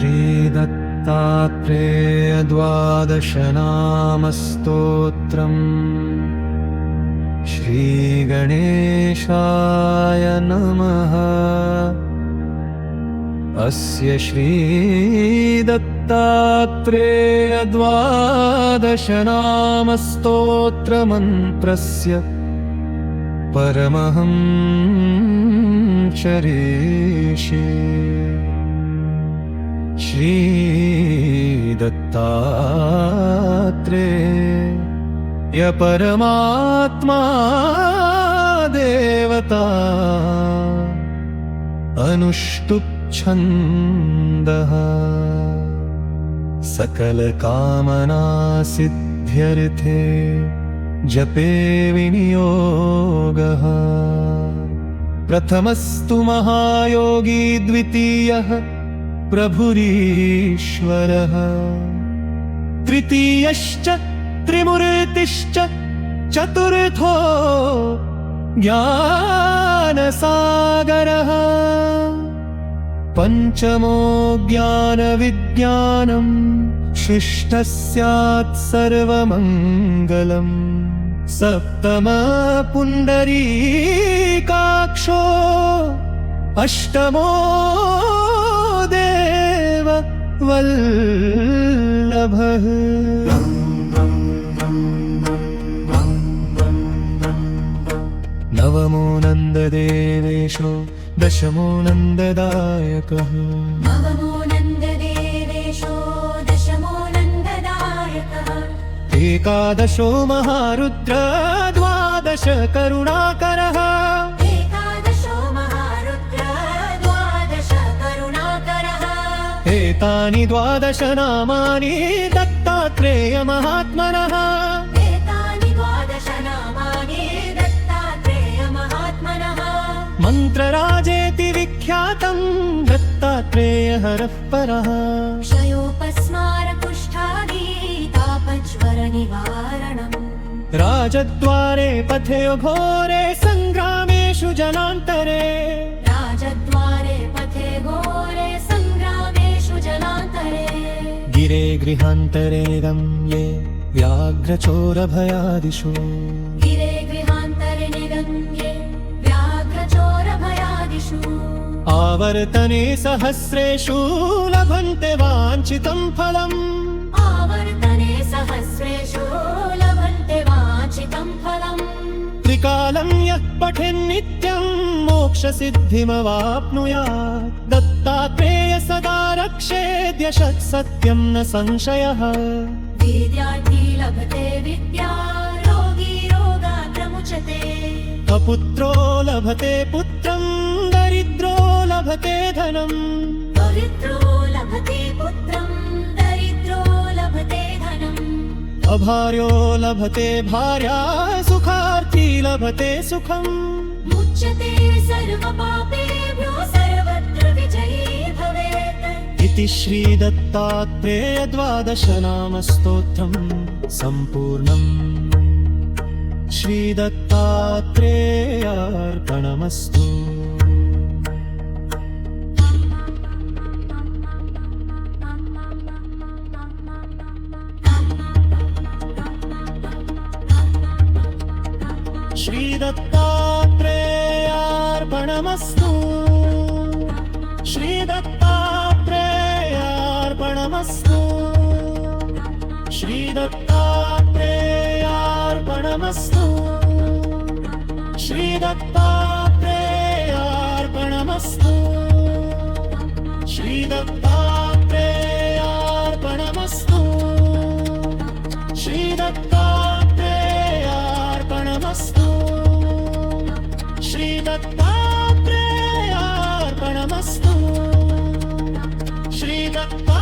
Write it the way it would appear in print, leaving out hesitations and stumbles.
श्रीदत्तात्रेय द्वादशनामस्तोत्रम्। श्रीगणेशाय नमः। अस्य श्रीदत्तात्रेय द्वादशनामस्तोत्रमन्त्रस्य परमहंसऋषि श्रीदत्तात्रेय परमात्मा देवता अनुष्टुप् छन्दः सकलकामनासिद्ध्यर्थे जपे विनियोगः। प्रथमस्तु महायोगी द्वितीयः प्रभुरीश्वरः तृतीयश्च त्रिमूर्तिश्च चतुर्थो ज्ञानसागरः पंचमो ज्ञानविज्ञानं शिष्टः स्यात् सर्वमङ्गलम्। सप्तमः पुण्डरीकाक्षो अष्टमो देववल्लभः। नवमो नन्ददेवेशो दशमो नन्ददायकः। नवमो नन्ददेवेशो दशमो नन्ददायकः। एकादशो महारुद्र द्वादश करुणाकरः। एकादशो महारुद्र द्वादश करुणाकरः। एतानि द्वादश नामानि दत्तात्रेय महात्मनः। मन्त्रराजेति विख्यातं दत्तात्रेय हरः परः। क्षयोपस्मारकुष्ठादि तापज्वरनिवारणम्। राजद्वारे पथे घोरे सङ्ग्रामेषु जनान्तरे। राजद्वारे पथे घोरे सङ्ग्रामेषु जनान्तरे। गिरे गृहान्तरे गम्ये व्याघ्रचोरभयादिषु। गिरे गृहान्तरे निगम्ये आवर्तने सहस्रेषु लभन्ते वाञ्छितं फलम्। आवर्तने सहस्रेषु लभन्ते वाञ्छितं फलम्। त्रिकालं यः पठेन्नित्यं मोक्षसिद्धिमवाप्नुयात्। दत्तात्रेय सदा रक्षेद्यशत् सत्यं न संशयः। विद्यार्थी लभते विद्या रोगी रोगात् प्रमुच्यते। अपुत्रो लभते पुत्रं दरिद्रो लभते धनम्। दरिद्रो लभते पुत्रं दरिद्रो लभते धनम्। अभार्यो लभते भार्या सुखार्थी लभते सुखम्। मुच्यते सर्वपापेभ्यो सर्वत्र विजयी भवेत्। इति श्रीदत्तात्रेय द्वादशनामस्तोत्रम् सम्पूर्णम्। श्रीदत्तात्रेयार्पणमस्तु। श्रीदत्तात्रेयार्पणमस्तु। श्रीदत्तात्रेयार्पणमस्तु। श्रीदत्तात्रेयार्पणमस्तु। श्रीदत्तात्रेयार्पणमस्तु। श्रीदत्तात्रेयार्पणमस्तु। श्रीदत्तात्रेयार्पणमस्तु। श्रीदत्तात्रेयार्पणमस्तु। श्रीदत्ता